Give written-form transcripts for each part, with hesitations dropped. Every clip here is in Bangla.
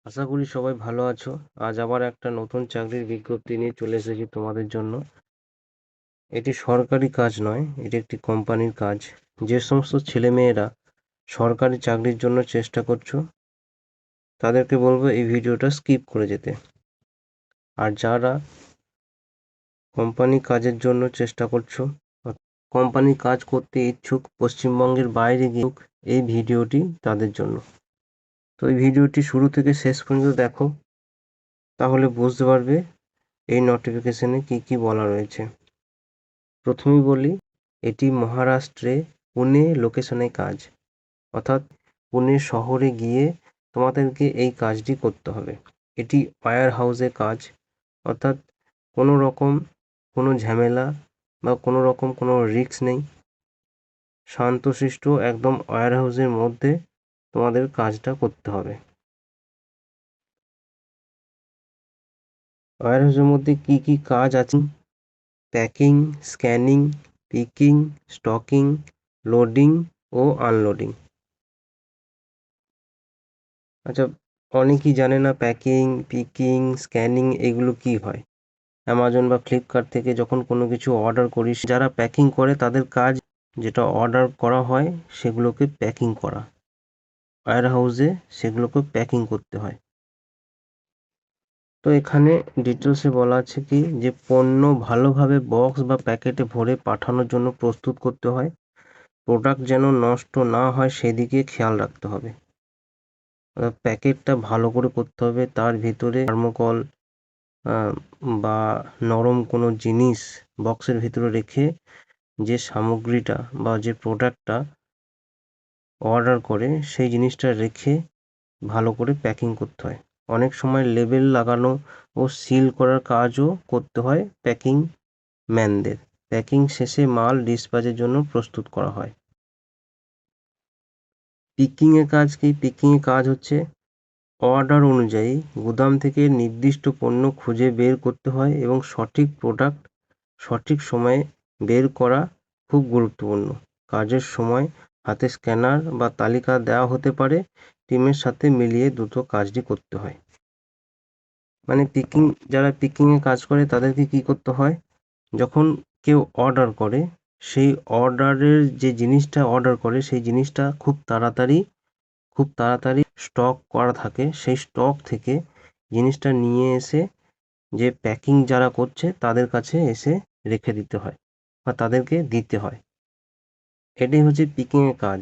আশা করি সবাই ভালো আছো। আজ আবার একটা নতুন চাকরির বিজ্ঞপ্তি নিয়ে চলে এসেছি তোমাদের জন্য। এটি সরকারি কাজ নয়, এটি একটি কোম্পানির কাজ। যে সমস্ত ছেলেমেয়েরা সরকারি চাকরির জন্য চেষ্টা করছো তাদেরকে বলবো এই ভিডিওটা স্কিপ করে যেতে। আর যারা কোম্পানি কাজের জন্য চেষ্টা করছো, কোম্পানি কাজ করতে ইচ্ছুক, পশ্চিমবঙ্গের বাইরে গিয়ে এই ভিডিওটি তাদের জন্য। তো এই ভিডিওটি শুরু থেকে শেষ পর্যন্ত দেখো, তাহলে বুঝতে পারবে এই নোটিফিকেশনে কি কি বলা রয়েছে। প্রথমেই বলি, এটি মহারাষ্ট্রে পুনে লোকেশনে কাজ, অর্থাৎ পুনে শহরে গিয়ে তোমাদেরকে এই কাজটি করতে হবে। এটি ওয়্যার হাউসে কাজ, অর্থাৎ কোনো রকম কোনো ঝামেলা বা কোনো রকম কোনো রিস্ক নেই। শান্তশিষ্ট একদম ওয়্যার হাউসের মধ্যে তোমাদের কাজটা করতে হবে। ওয়্যার হাউসের মধ্যে কি কি কাজ আছে: packing, scanning, picking, stocking, loading ও আনলোডিং। আচ্ছা, অনেকেই জানে না প্যাকিং, পিকিং, স্ক্যানিং এগুলো কি হয়। অ্যামাজন বা ফ্লিপকার্ট থেকে যখন কোনো কিছু অর্ডার করিস, যারা প্যাকিং করে তাদের কাজ, যেটা অর্ডার করা হয় সেগুলোকে প্যাকিং করা। ওয়্যার হাউসে সেগুলোকে প্যাকিং করতে হয়। তো এখানে ডিটেলসে বলা আছে কি, যে পণ্য ভালোভাবে বক্স বা প্যাকেটে ভরে পাঠানোর জন্য প্রস্তুত করতে হয়। প্রোডাক্ট যেন নষ্ট না হয় সেদিকে খেয়াল রাখতে হবে। প্যাকেটটা ভালো করে করতে হবে, তার ভিতরে থার্মোকল বা নরম কোনো জিনিস বক্সের ভিতরে রেখে যে সামগ্রীটা বা যে প্রোডাক্টটা অর্ডার করে সেই জিনিসটা রেখে ভালো করে প্যাকিং করতে হয়। অনেক সময় লেবেল লাগানো ও সিল করার কাজও করতে হয় প্যাকিং ম্যানদের। প্যাকিং শেষে মাল ডিসপ্যাচের জন্য প্রস্তুত করা হয়। পিকিংয়ের কাজ কি? পিকিংয়ের কাজ হচ্ছে অর্ডার অনুযায়ী গুদাম থেকে নির্দিষ্ট পণ্য খুঁজে বের করতে হয় এবং সঠিক প্রোডাক্ট সঠিক সময়ে বের করা খুব গুরুত্বপূর্ণ। কাজের সময় হাতে স্ক্যানার বা তালিকা দেওয়া হতে পারে। টিমের সাথে মিলিয়ে দ্রুত কাজটি করতে হয়। মানে যারা পিকিংয়ে কাজ করে তাদেরকে কি করতে হয়, যখন কেউ অর্ডার করে সেই অর্ডারের যে জিনিসটা অর্ডার করে সেই জিনিসটা খুব তাড়াতাড়ি স্টক করা থাকে, সেই স্টক থেকে জিনিসটা নিয়ে এসে যে প্যাকিং যারা করছে তাদের কাছে এসে রেখে দিতে হয় বা তাদেরকে দিতে হয়। এটাই হচ্ছে পিকিংয়ের কাজ।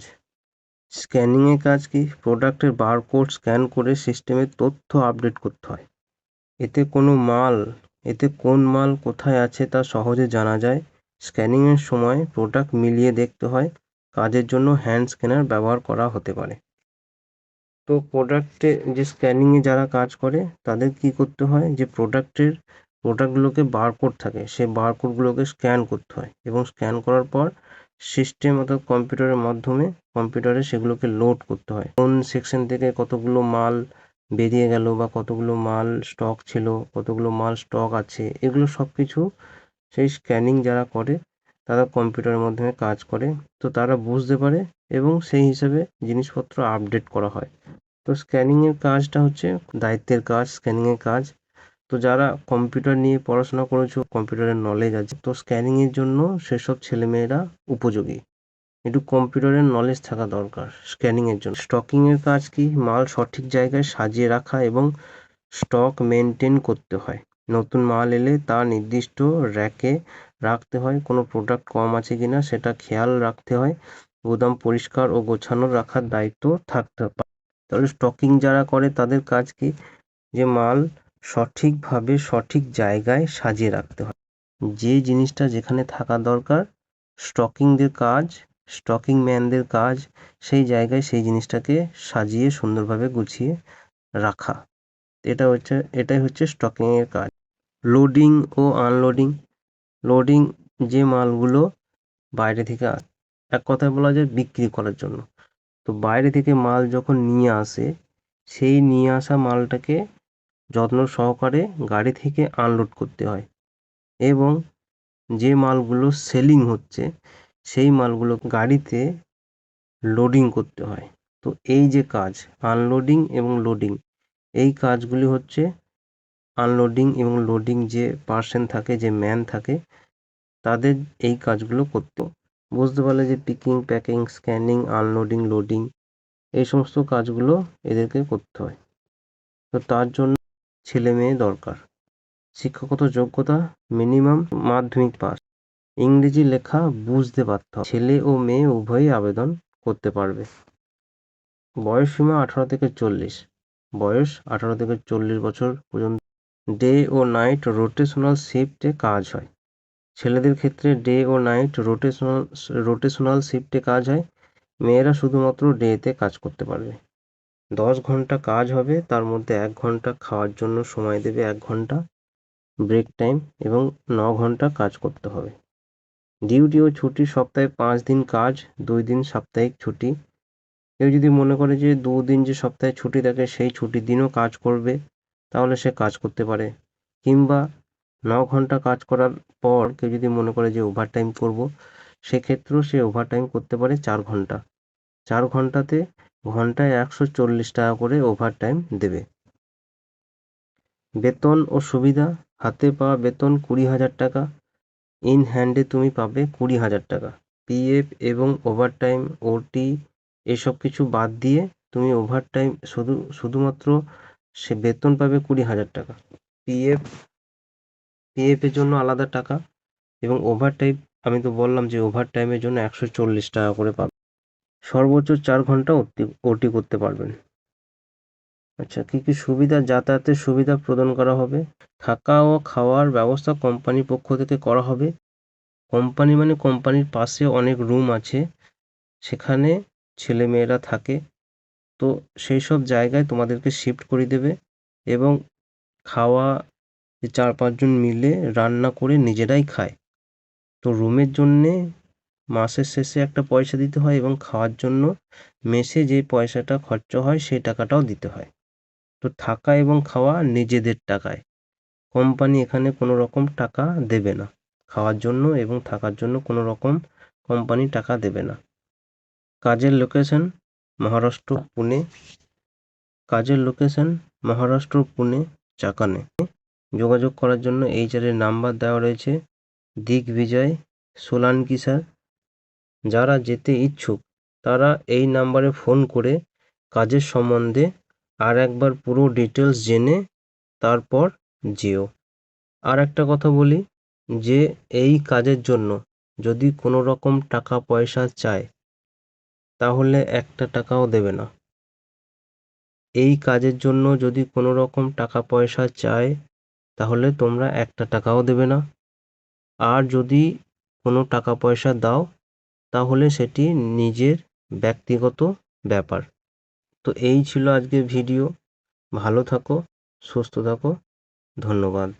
স্ক্যানিংয়ের কাজ কি? প্রোডাক্টের বারকোড স্ক্যান করে সিস্টেমে তথ্য আপডেট করতে হয়। এতে কোন মাল কোথায় আছে তা সহজে জানা যায়। স্ক্যানিংয়ের সময় প্রোডাক্ট মিলিয়ে দেখতে হয়। কাজের জন্য হ্যান্ড স্ক্যানার ব্যবহার করা হতে পারে। তো প্রোডাক্টে যে স্ক্যানিংয়ে যারা কাজ করে তাদের কি করতে হয়, যে প্রোডাক্টগুলোকে বারকোড থাকে, সেই বারকোডগুলোকে স্ক্যান করতে হয় এবং স্ক্যান করার পর সিস্টেম অর্থাৎ কম্পিউটারের মাধ্যমে কম্পিউটারে সেগুলোকে লোড করতে হয়। কোন সেকশন থেকে কতগুলো মাল বেরিয়ে গেল বা কতগুলো মাল স্টক ছিল, কতগুলো মাল স্টক আছে, এগুলো সব কিছু সেই স্ক্যানিং যারা করে তারা কম্পিউটারের মাধ্যমে কাজ করে, তো তারা বুঝতে পারে এবং সেই হিসাবে জিনিসপত্র আপডেট করা হয়। তো স্ক্যানিংয়ের কাজটা হচ্ছে দায়িত্বের কাজ, স্ক্যানিংয়ের কাজ। তো যারা কম্পিউটার নিয়ে পড়াশোনা করেছো, কম্পিউটারের নলেজ আছে, তো স্ক্যানিংয়ের জন্য সেসব ছেলেমেয়েরা উপযোগী। একটু কম্পিউটারের নলেজ থাকা দরকার স্ক্যানিংয়ের জন্য। স্টকিংয়ের কাজ কি? মাল সঠিক জায়গায় সাজিয়ে রাখা এবং স্টক মেনটেন করতে হয়। নতুন মাল এলে তা নির্দিষ্ট র্যাকে রাখতে হয়। কোনো প্রোডাক্ট কম আছে কিনা সেটা খেয়াল রাখতে হয়। গুদাম পরিষ্কার ও গোছানো রাখার দায়িত্ব থাকতে পারে। তাহলে স্টকিং যারা করে তাদের কাজ কি? যে মাল সঠিকভাবে সঠিক জায়গায় সাজিয়ে রাখতে হয়। যে জিনিসটা যেখানে থাকা দরকার, স্টকিং ম্যানদের কাজ সেই জায়গায় সেই জিনিসটাকে সাজিয়ে সুন্দরভাবে গুছিয়ে রাখা। এটাই হচ্ছে স্টকিংয়ের কাজ। লোডিং ও আনলোডিং। লোডিং, যে মালগুলো বাইরে থেকে এক কথায় বলা যায় বিক্রি করার জন্য। তো বাইরে থেকে মাল যখন নিয়ে আসে, সেই নিয়ে আসা মালটাকে যত্ন সহকারে গাড়ি থেকে আনলোড করতে হয় এবং যে মালগুলো সেলিং হচ্ছে সেই মালগুলো গাড়িতে লোডিং করতে হয়। তো এই যে কাজ, আনলোডিং এবং লোডিং, এই কাজগুলি হচ্ছে আনলোডিং এবং লোডিং যে পার্সন থাকে, যে ম্যান থাকে, তাদের এই কাজগুলো করতে। বুঝতে পারলে যে picking, packing, scanning, unloading, loading এই সমস্ত কাজগুলো এদেরকে করতে হয়। তো তার জন্য ছেলে মেয়ে দরকার। শিক্ষাগত যোগ্যতা মিনিমাম মাধ্যমিক পাস। ইংরেজি লেখা বুঝতে পারতে হবে। ছেলে ও মেয়ে উভয়ই আবেদন করতে পারবে। বয়সসীমা 18 থেকে 40। বয়স 18 থেকে 40 বছর পর্যন্ত। ডে ও নাইট রোটেশনাল শিফটে কাজ হয়। ছেলেদের ক্ষেত্রে ডে ও নাইট রোটেশনাল শিফটে কাজ হয়। মেয়েরা শুধুমাত্র ডেতে কাজ করতে পারবে। 10 ঘন্টা কাজ হবে, তার মধ্যে 1 ঘন্টা খাওয়ার জন্য সময় দেবে, 1 ঘন্টা ব্রেক টাইম, এবং 9 ঘন্টা কাজ করতে হবে। ডিউটি ও ছুটি সপ্তাহে 5 দিন কাজ, 2 দিন সাপ্তাহিক ছুটি। কেউ যদি মনে করে যে 2 দিন যে সপ্তাহে ছুটি থাকে সেই ছুটির দিনও কাজ করবে, তাহলে সে কাজ করতে পারে। কিংবা 9 ঘন্টা কাজ করার পর কেউ যদি মনে করে যে ওভারটাইম করব, সেক্ষেত্রেও সে ওভারটাইম করতে পারে 4 ঘন্টা। 4 ঘন্টাতে ঘন্টায় 140 টাকা করে ওভারটাইম দেবে। বেতন ও সুবিধা: হাতে পাওয়া বেতন 20,000 টাকা। ইন হ্যান্ডে তুমি পাবে 20,000 টাকা। পিএফ এবং ওভারটাইম, ওটি এসব কিছু বাদ দিয়ে তুমি ওভারটাইম শুধুমাত্র সে বেতন পাবে 20,000 টাকা। পিএফ এর জন্য আলাদা টাকা, এবং ওভারটাইম আমি তো বললাম যে ওভারটাইমের জন্য 140 টাকা করে পাবে। সর্বোচ্চ 4 ঘন্টা ওটি করতে পারবেন। আচ্ছা, কি কি সুবিধা? যাতায়াতের সুবিধা প্রদান করা হবে। থাকা ও খাওয়ার ব্যবস্থা কোম্পানির পক্ষ থেকে করা হবে। কোম্পানি মানে কোম্পানির পাশে অনেক রুম আছে, সেখানে ছেলেমেয়েরা থাকে। তো সেই সব জায়গায় তোমাদেরকে শিফট করে দেবে, এবং খাওয়া 4-5 জন মিলে রান্না করে নিজেরাই খায়। তো রুমের জন্যে মাসের শেষে একটা পয়সা দিতে হয়, এবং খাওয়ার জন্য মেসে যে পয়সাটা খরচা হয় সেই টাকাটাও দিতে হয়। তো থাকা এবং খাওয়া নিজেদের টাকায়। কোম্পানি এখানে কোনো রকম টাকা দেবে না। খাওয়ার জন্য এবং থাকার জন্য কোনো রকম কোম্পানি টাকা দেবে না। কাজের লোকেশন মহারাষ্ট্র, পুনে। কাজের লোকেশন মহারাষ্ট্র, পুনে, চাকানে। যোগাযোগ করার জন্য HR এর নাম্বার দেওয়া রয়েছে। দিগ্বিজয় সোলাঙ্কি স্যার। যারা যেতে ইচ্ছুক তারা এই নাম্বারে ফোন করে কাজের সম্বন্ধে আর একবার পুরো ডিটেলস জেনে তারপর যেও। আর একটা কথা বলি, যে এই কাজের জন্য যদি কোনো রকম টাকা পয়সা চায় তাহলে 1 টাকাও দেবে না। এই কাজের জন্য যদি কোনো রকম টাকা পয়সা চায় তাহলে তোমরা 1 টাকাও দেবে না। আর যদি কোনো টাকা পয়সা দাও তাহলে সেটি নিজের ব্যক্তিগত ব্যাপার। তো এই ছিল আজকের ভিডিও। ভালো থাকো, সুস্থ থাকো, ধন্যবাদ।